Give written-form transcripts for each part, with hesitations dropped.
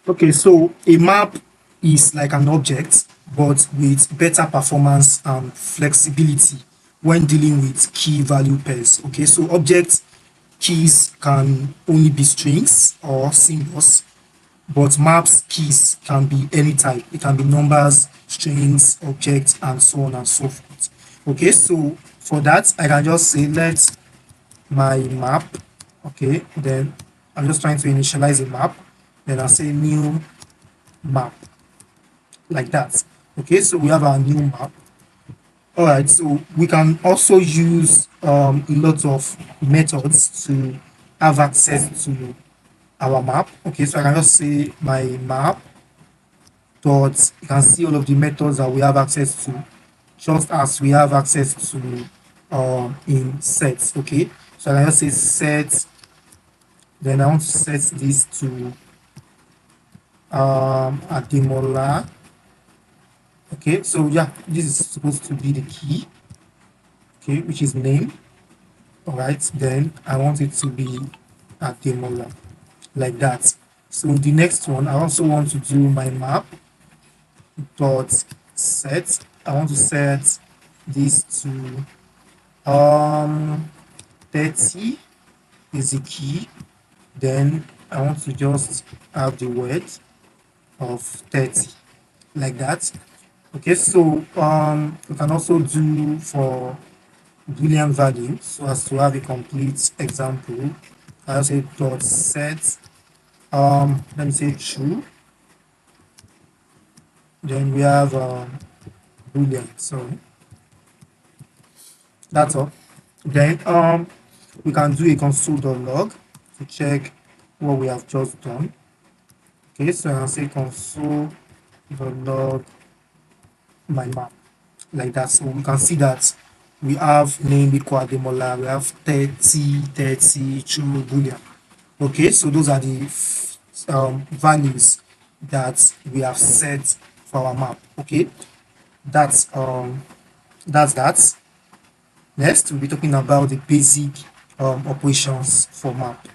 Okay, so a map is like an object, but with better performance and flexibility when dealing with key value pairs. Okay, so object keys can only be strings or symbols, but maps keys can be any type. It can be numbers, strings, objects, and so on and so forth. Okay, so for that, I can just say let my map. Okay, then I'm just trying to initialize a map. Then I'll say new map like that. Okay, so we have our new map. All right, so we can also use a lot of methods to have access to our map. Okay, so I can just say my map dot, you can see all of the methods that we have access to, just as we have access to in sets. Okay, so I can just say set, then I want to set this to Ademola. Okay, so yeah, this is supposed to be the key, okay, which is name. All right, then I want it to be Ademola like that. So the next one, I also want to do my map dot set. I want to set this to 30 is the key. Then I want to just have the word of 30 like that. Okay, so we can also do for Boolean value so as to have a complete example. I'll say dot set let me say true. Then we have Boolean, so that's all. Then we can do a console.log to check what we have just done. Okay, so I'll say console.log my map like that. So we can see that we have name equal Ademola, we have 30, true, Boolean. Okay, so those are the values that we have set for our map. Okay, that's that. Next, we'll be talking about the basic operations for map.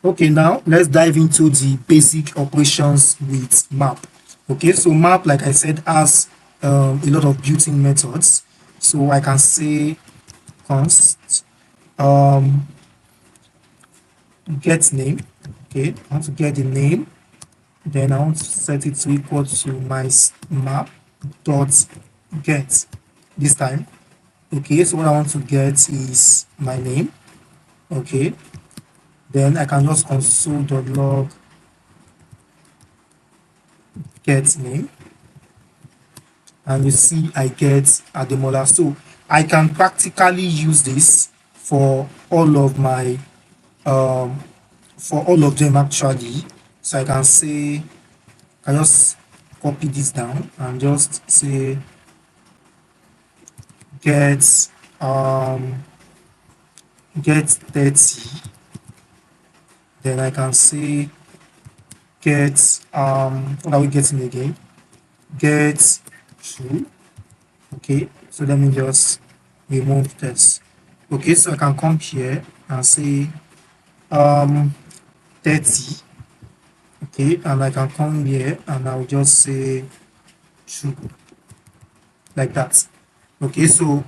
Okay, now let's dive into the basic operations with map. Okay, so map, like I said, has a lot of built-in methods. So I can say const get name. Okay, I want to get the name. Then I want to set it to equal to my map dot get this time. Okay, so what I want to get is my name. Okay, then I can just console.log get name, and you see I get Ademola. So I can practically use this for all of my for all of them actually. So I can say I just copy this down and just say get get 30. Then I can say get what are we getting again? Get true. Okay, so let me just remove this. Okay, so I can come here and say 30. Okay, and I can come here and I'll just say true like that. Okay, so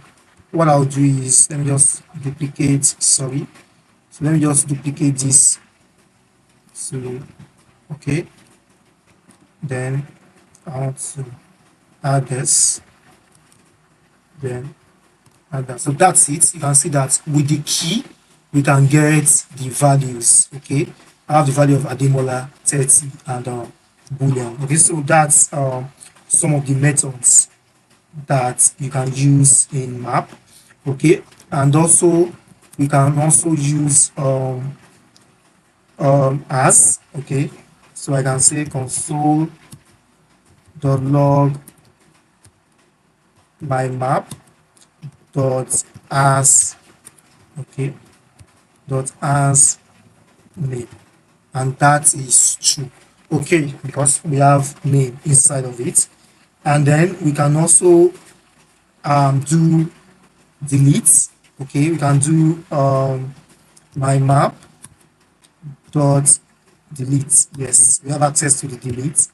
what I'll do is let me just duplicate, sorry, so let me just duplicate this. So okay, then I want to add this, then add that. So that's it. You can see that with the key we can get the values. Okay, I have the value of Ademola 30 and Boolean. Okay, so that's some of the methods that you can use in map. Okay, and also we can also use as. Okay, so I can say console.log my map dot as. Okay, dot as name, and that is true. Okay, because we have name inside of it. And then we can also do delete. Okay, we can do my map dot delete. Yes, we have access to the delete.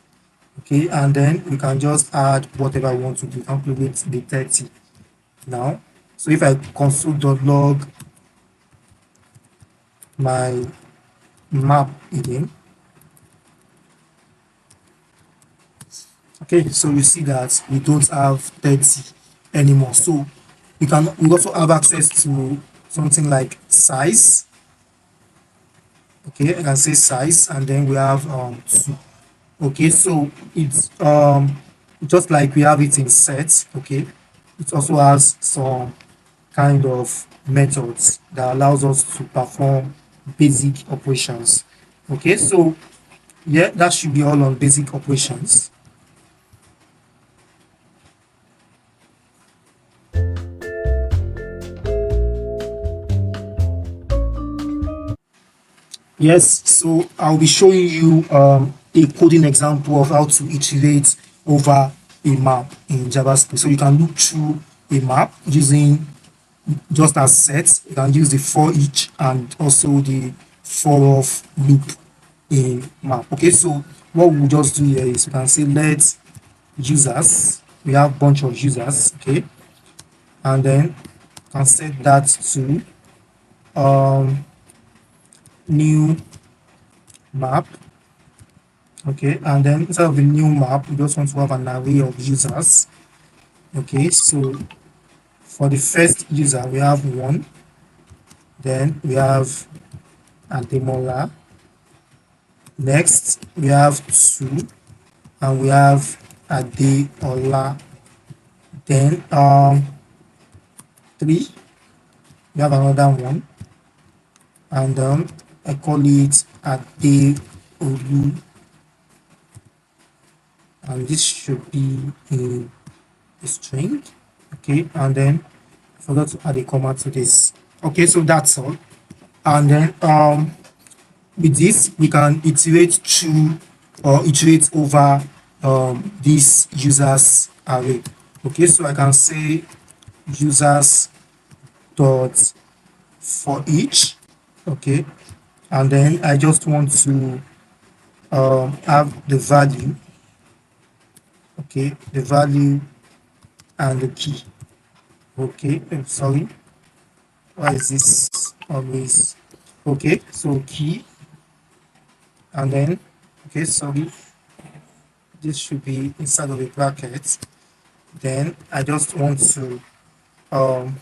Okay, and then we can just add whatever we want to do. Calculate the 30 now. So if I console.log my map again, okay, so you see that we don't have 30 anymore. So we also have access to something like size. Okay, I can say size, and then we have 2. Okay, so it's just like we have it in set. Okay, it also has some kind of methods that allows us to perform basic operations. Okay, so yeah, that should be all on basic operations. Yes, so I'll be showing you a coding example of how to iterate over a map in JavaScript. So you can look through a map using just as sets. You can use the for each and also the for of loop in map. Okay, so what we'll just do here is we can say let users, we have bunch of users, okay, and then can set that to new map. Okay, and then instead of the new map, we just want to have an array of users. Okay, so for the first user, we have 1, then we have Ademola. Next, we have 2, and we have Adeola. Then 3, we have another one, and I call it Adeolu, and this should be a string. Okay, and then I forgot to add a comma to this. Okay, so that's all. And then with this we can iterate through or iterate over this users array. Okay, so I can say users dot for each. Okay, and then I just want to have the value. Okay, the value and the key. Okay, I'm sorry, why is this always okay? So key, and then okay, sorry, this should be inside of a bracket. Then I just want to um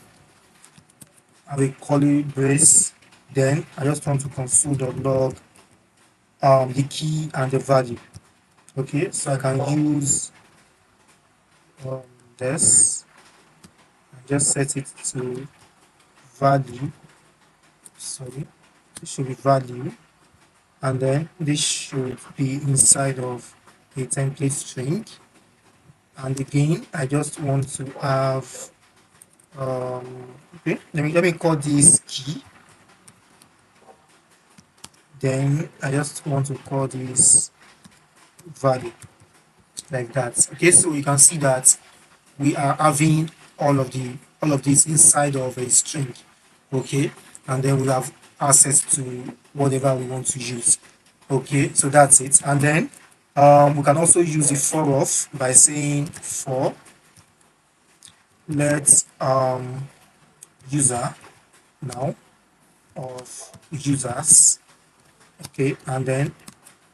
have a curly brace. Then I just want to console.log the key and the value. Okay, so I can use um, this and just set it to value. Sorry, this should be value, and then this should be inside of a template string. And again, I just want to have okay, let me call this key. Then I just want to call this value, like that. Okay, so you can see that we are having all of this inside of a string. Okay, and then we have access to whatever we want to use. Okay, so that's it. And then we can also use the for of by saying for let user now of users. Okay, and then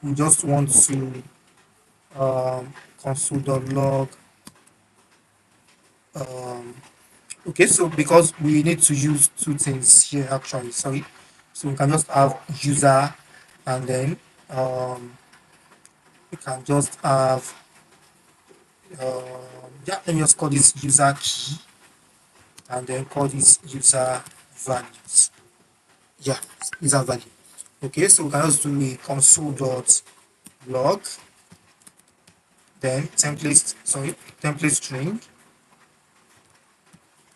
we just want to console.log okay, so because we need to use two things here actually, sorry, so we can just have user, and then we can just have yeah, let me just call this user key, and then call this user values. Yeah, user value. Okay, so we can just do a console.log then template string.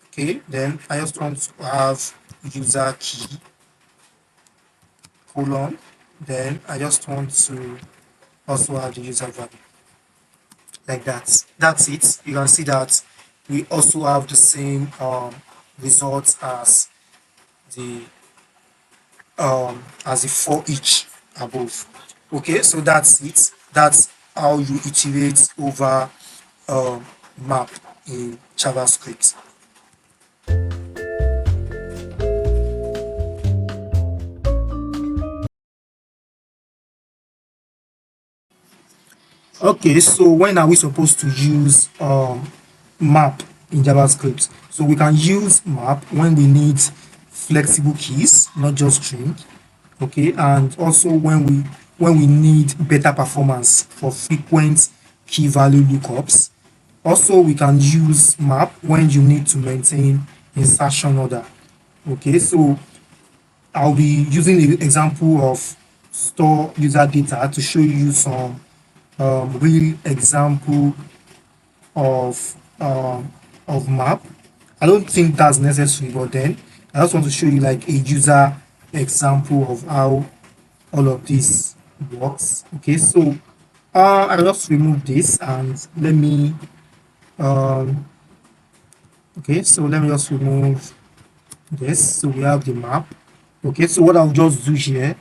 Okay, then I just want to have user key colon, then I just want to also have the user value, like that. That's it. You can see that we also have the same results the as the for each above. Okay, so that's it. That's how you iterate over map in JavaScript. Okay, so when are we supposed to use map in JavaScript? So we can use map when we need flexible keys, not just string. Okay, and also when we need better performance for frequent key value lookups. Also, we can use map when you need to maintain insertion order. Okay, so I'll be using the example of store user data to show you some real example of map. I don't think that's necessary, but then I just want to show you like a user example of how all of this works. Okay, so I'll just remove this and let me um okay, so let me just remove this. So we have the map. Okay, so what I'll just do here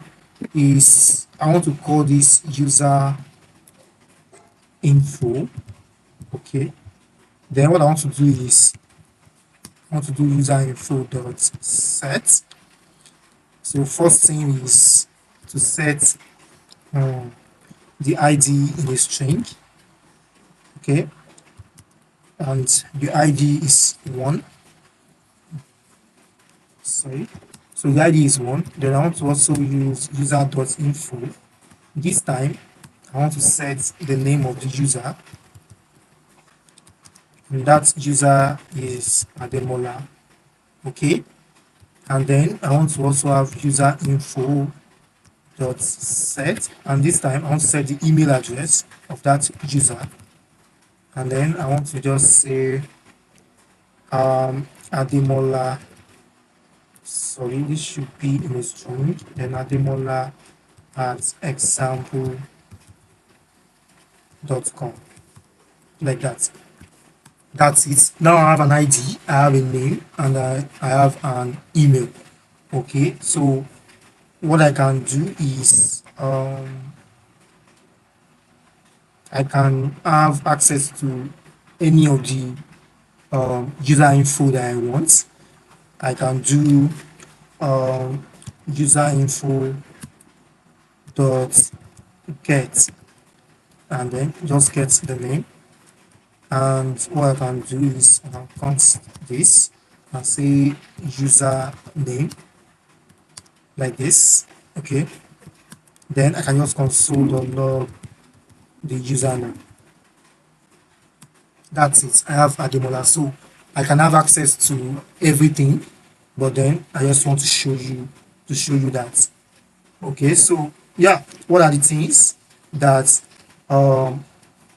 is I want to call this user info. Okay, then what I want to do is I want to do user info dot set. So first thing is to set um, the ID in a string. Okay, and the ID is one. Sorry, so the ID is one. Then I want to also use user dot info. This time I want to set the name of the user, and that user is Ademola. Okay, and then I want to also have user info dot set, and this time I want to set the email address of that user, and then I want to just say Ademola. Sorry, this should be in a string. Then Ademola at example.com, like that. That's it. Now I have an ID, I have a name, and I have an email. Okay, so what I can do is I can have access to any of the user info that I want. I can do user info dot get and then just get the name. And what I can do is I can const this and say user name like this. Okay, then I can just console.log the username. That's it. I have Ademola, so I can have access to everything, but then I just want to show you that. Okay, so yeah, what are the things that I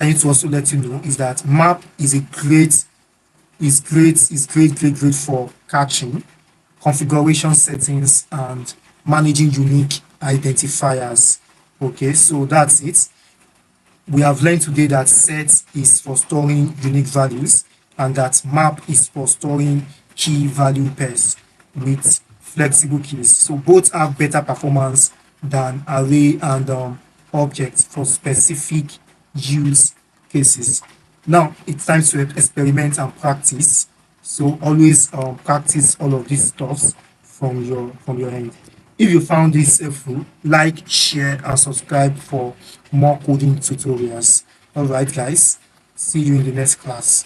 need to also let you know is that map is a great great for catching configuration settings and managing unique identifiers. Okay, so that's it. We have learned today that set is for storing unique values and that map is for storing key value pairs with flexible keys. So both have better performance than array and object for specific use cases. Now it's time to experiment and practice. So always practice all of these stuffs from your end. If you found this helpful, like, share, and subscribe for more coding tutorials. All right, guys. See you in the next class.